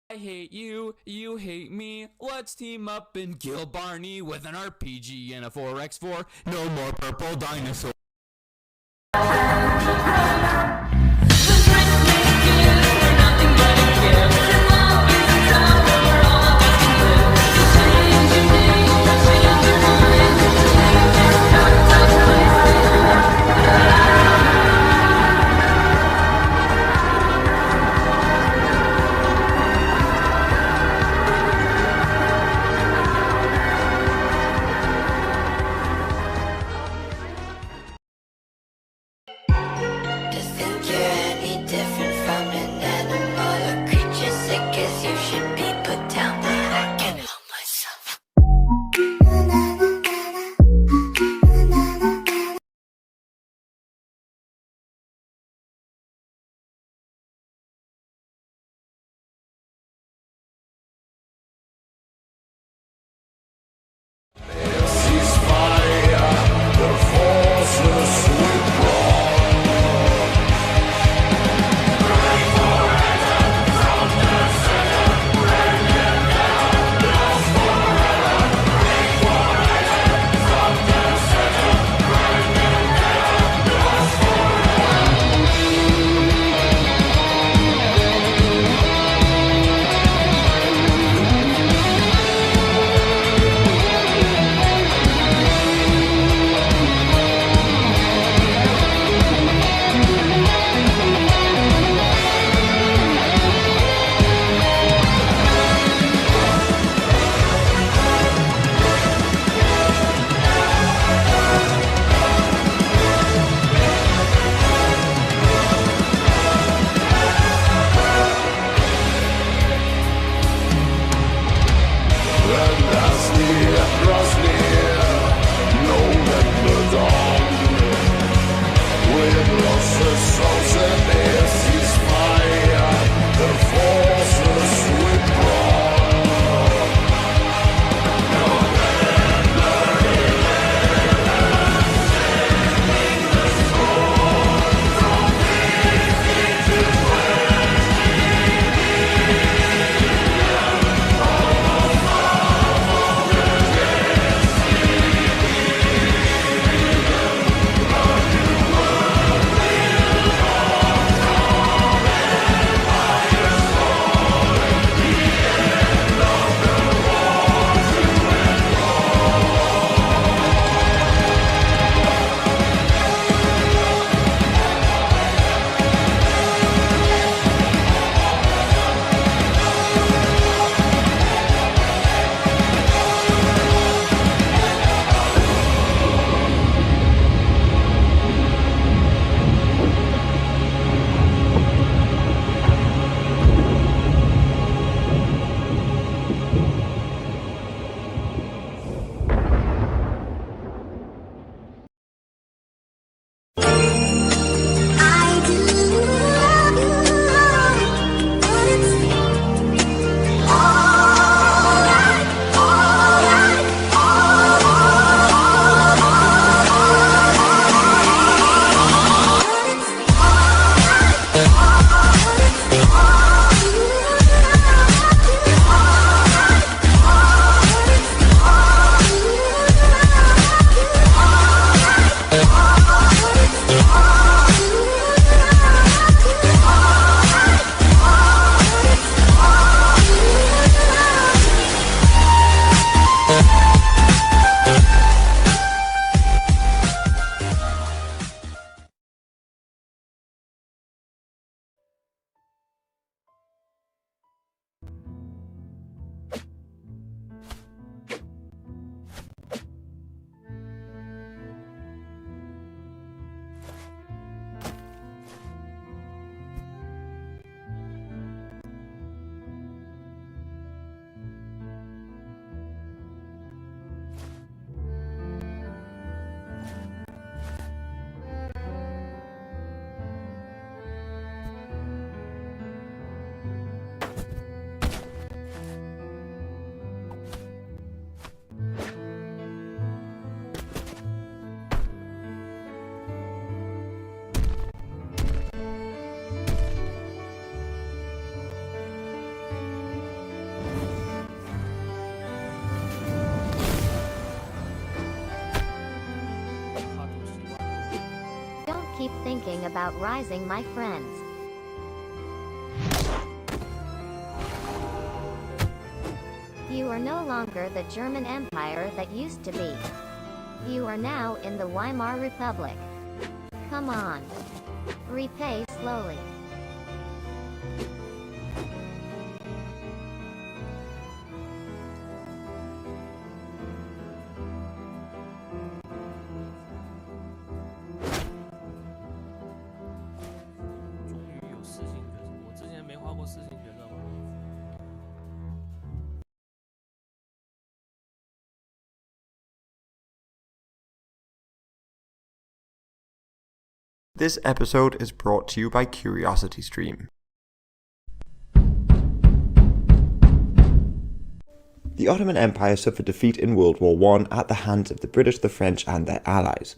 I hate you, you hate me. Let's team up and kill Barney with an RPG and a 4x4. No more purple dinosaurs. keep thinking about rising, my friends. You are no longer the German Empire that used to be. You are now in the Weimar Republic. Come on. Repay slowly. This episode is brought to you by CuriosityStream. The Ottoman Empire suffered defeat in World War I at the hands of the British, the French and their allies.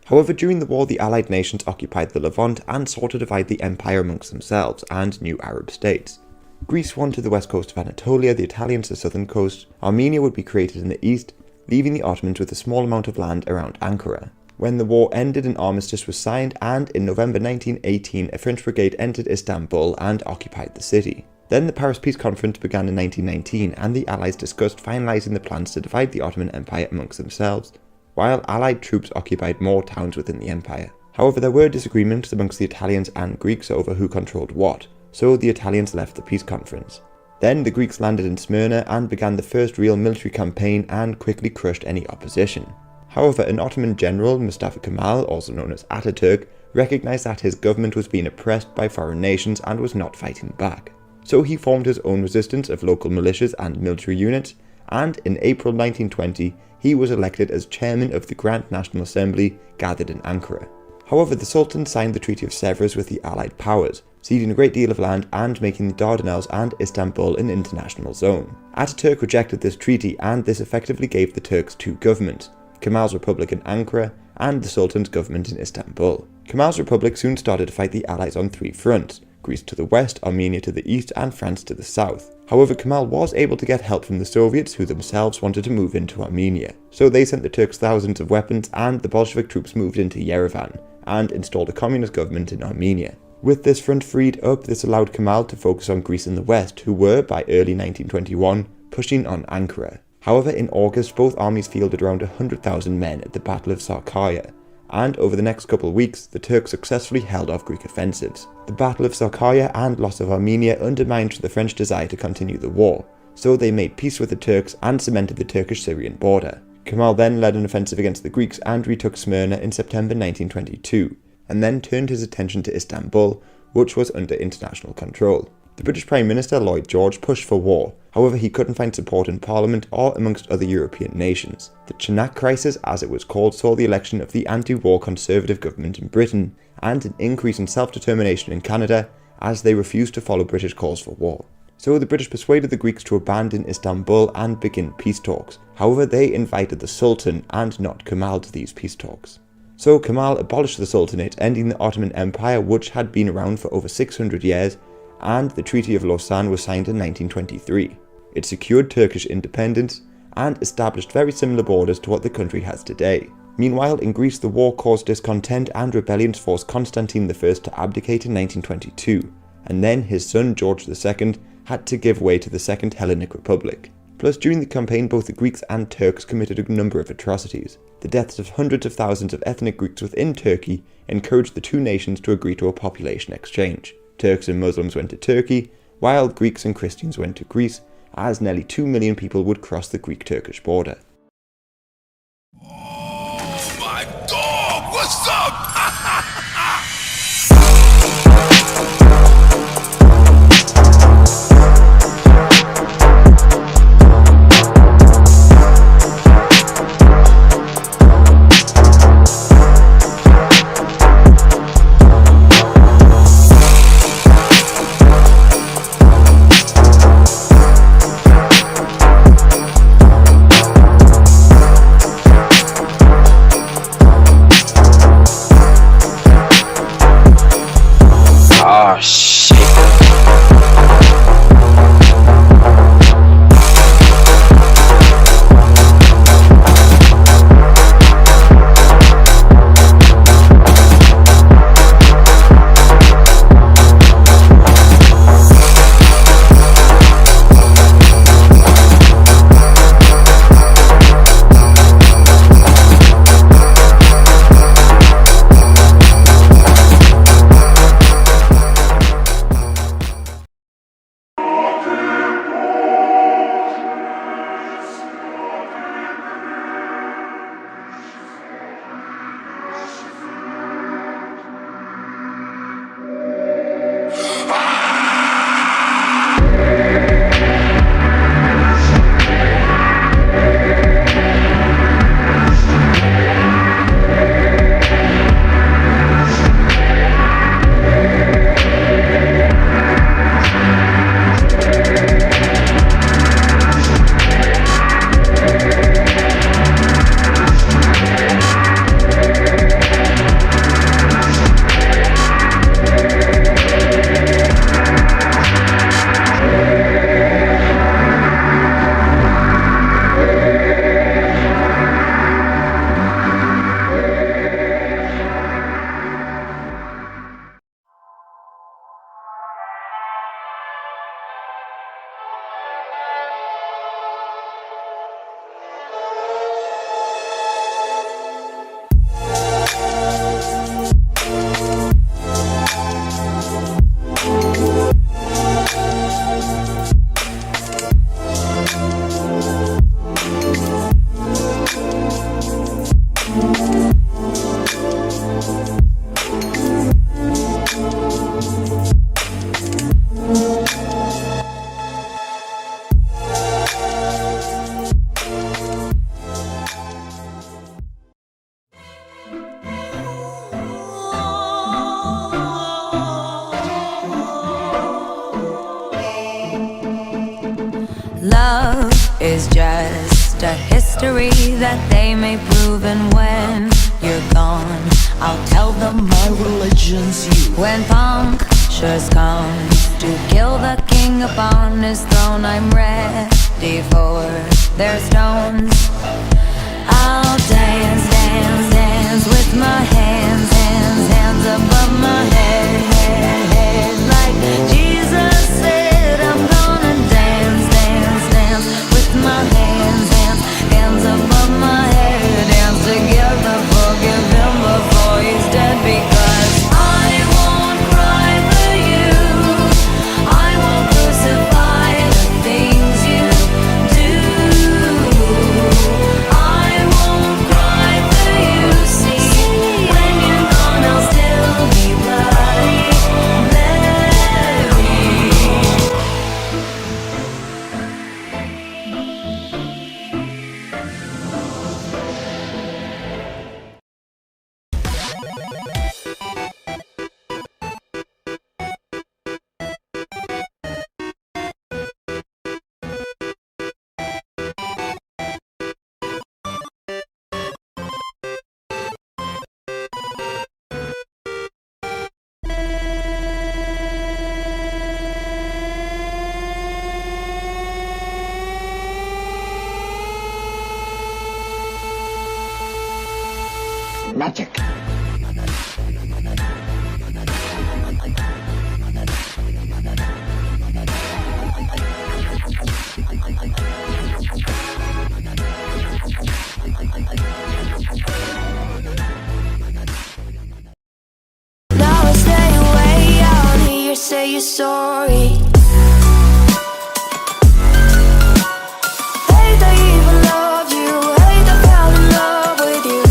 However, during the war the Allied nations occupied the Levant and sought to divide the empire amongst themselves and new Arab states. Greece wanted the west coast of Anatolia, the Italians the southern coast, Armenia would be created in the east, leaving the Ottomans with a small amount of land around Ankara. When the war ended, an armistice was signed, and in November 1918 a French brigade entered Istanbul and occupied the city. Then the Paris Peace Conference began in 1919 and the Allies discussed finalising the plans to divide the Ottoman Empire amongst themselves, while Allied troops occupied more towns within the empire. However, there were disagreements amongst the Italians and Greeks over who controlled what, so the Italians left the peace conference. Then the Greeks landed in Smyrna and began the first real military campaign and quickly crushed any opposition. However, an Ottoman general, Mustafa Kemal, also known as Ataturk, recognised that his government was being oppressed by foreign nations and was not fighting back. So he formed his own resistance of local militias and military units, and in April 1920 he was elected as chairman of the Grand National Assembly gathered in Ankara. However, the Sultan signed the Treaty of Sèvres with the Allied powers, ceding a great deal of land and making the Dardanelles and Istanbul an international zone. Ataturk rejected this treaty, and this effectively gave the Turks two governments, Kemal's Republic in Ankara and the Sultan's government in Istanbul. Kemal's Republic soon started to fight the Allies on three fronts, Greece to the west, Armenia to the east and France to the south. However, Kemal was able to get help from the Soviets, who themselves wanted to move into Armenia. So they sent the Turks thousands of weapons, and the Bolshevik troops moved into Yerevan and installed a communist government in Armenia. With this front freed up, this allowed Kemal to focus on Greece in the west, who were, by early 1921, pushing on Ankara. However, in August, both armies fielded around 100,000 men at the Battle of Sakarya, and over the next couple of weeks, the Turks successfully held off Greek offensives. The Battle of Sakarya and loss of Armenia undermined the French desire to continue the war, so they made peace with the Turks and cemented the Turkish-Syrian border. Kemal then led an offensive against the Greeks and retook Smyrna in September 1922, and then turned his attention to Istanbul, which was under international control. The British Prime Minister Lloyd George pushed for war, however he couldn't find support in Parliament or amongst other European nations. The Chanak Crisis, as it was called, saw the election of the anti-war Conservative government in Britain, and an increase in self-determination in Canada as they refused to follow British calls for war. So the British persuaded the Greeks to abandon Istanbul and begin peace talks. However, they invited the Sultan and not Kemal to these peace talks. So Kemal abolished the Sultanate, ending the Ottoman Empire, which had been around for over 600 years, and the Treaty of Lausanne was signed in 1923. It secured Turkish independence and established very similar borders to what the country has today. Meanwhile, in Greece, the war caused discontent and rebellions forced Constantine I to abdicate in 1922, and then his son George II had to give way to the Second Hellenic Republic. Plus, during the campaign, both the Greeks and Turks committed a number of atrocities. The deaths of hundreds of thousands of ethnic Greeks within Turkey encouraged the two nations to agree to a population exchange. Turks and Muslims went to Turkey, while Greeks and Christians went to Greece, as nearly 2 million people would cross the Greek-Turkish border. Oh my dog, what's up? just a history that they may prove. And when you're gone, I'll tell them my religion's you. When punctures come to kill the king upon his throne, I'm ready for their stones. I'll dance, dance, dance with my hands, hands, hands above my head, head, head. Like Jesus said, I'm gonna dance, dance, dance with my hands, hands, hands above my head. Dance together, forgive him before he's dead, because I won't cry for you. I won't crucify the things you do. I won't cry for you, see. When you're gone, I'll still be bloody Mary. Magic. Now I stay way out here, say you're sorry. Hate I even love you, hate I fell in love with you.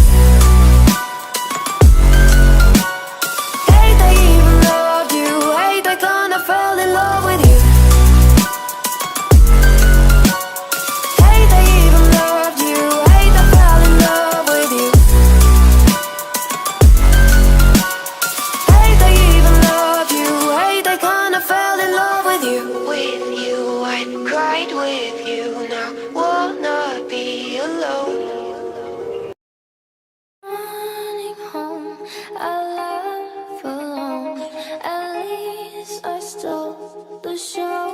Hate I even loved you, hate I kinda fell in love with you. Hate I even loved you, hate I fell in love with you. Hate I even loved you, hate I kinda fell in love with you. With you, I cried with you, now wanna be alone. Running home, I laugh alone. At least I stole the show.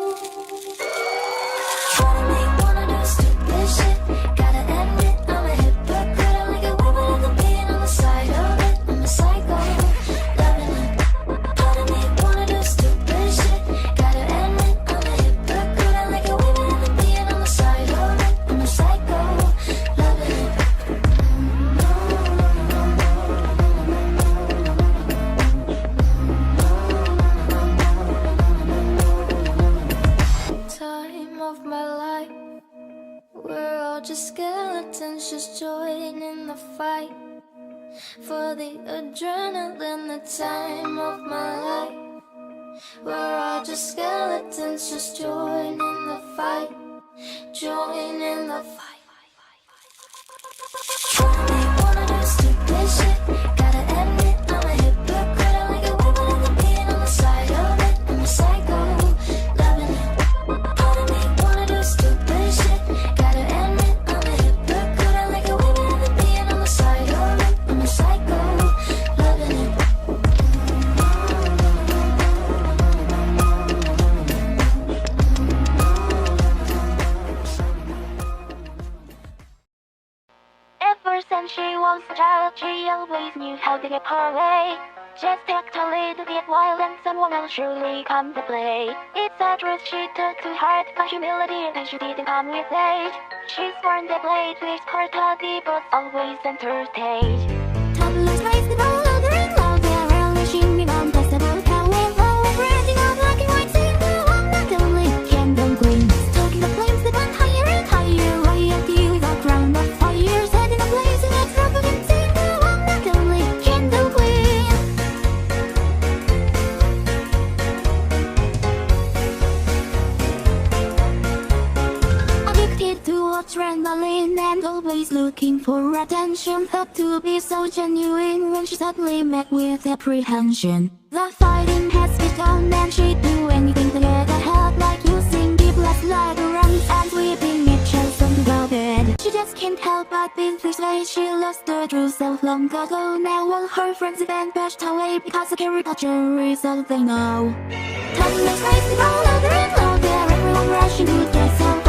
Trying to make one of those stupid shit. Gotta admit, I'm a hypocrite. I like it way better than being on the side of it. I'm a psycho, loving it. Trying to make one of those stupid shit. Gotta admit, I'm a hypocrite. I like it way better than being on the side of it. I'm a psycho, loving it. Time of my life, we're all just skeletons, just joining the fight for the adrenaline. The time of my life, we're all just skeletons, just joining the fight, joining the fight. Trying to make one of those stupid shit. Gotta admit, I'm a hypocrite. I like it way better than being on the side of it. I'm a psycho, loving it. Trying to make one of those stupid shit. Gotta admit, I'm a hypocrite. I like it way better than being on the side of it. I'm a psycho, loving it. Ever since she was a child, she always knew how to get her way. Just act a little bit wild and someone will surely come to play. It's a truth she took to heart, but humility and she didn't come with age. She's born the blade with her toddy, but always center stage. Toddlers raise the ball louder and louder, relishing the untestable power of overacting our black and white single one, not only candle queen. Stoking the flames that went higher and higher, royalty with a crown of fire, setting a blaze in a drop of single one, not only candle queen. Addicted to adrenaline and always looking for attention. Thought to be so genuine when she suddenly met with apprehension. The fighting has begun and she'd do anything to get ahead, like using deep left leg runs and sweeping each else onto the bed. She can't help but be persuaded she lost the true self long ago. Now all her friends have been pushed away because the caricature is all they know. Time makes crazy all over and over, everyone rushing to get some.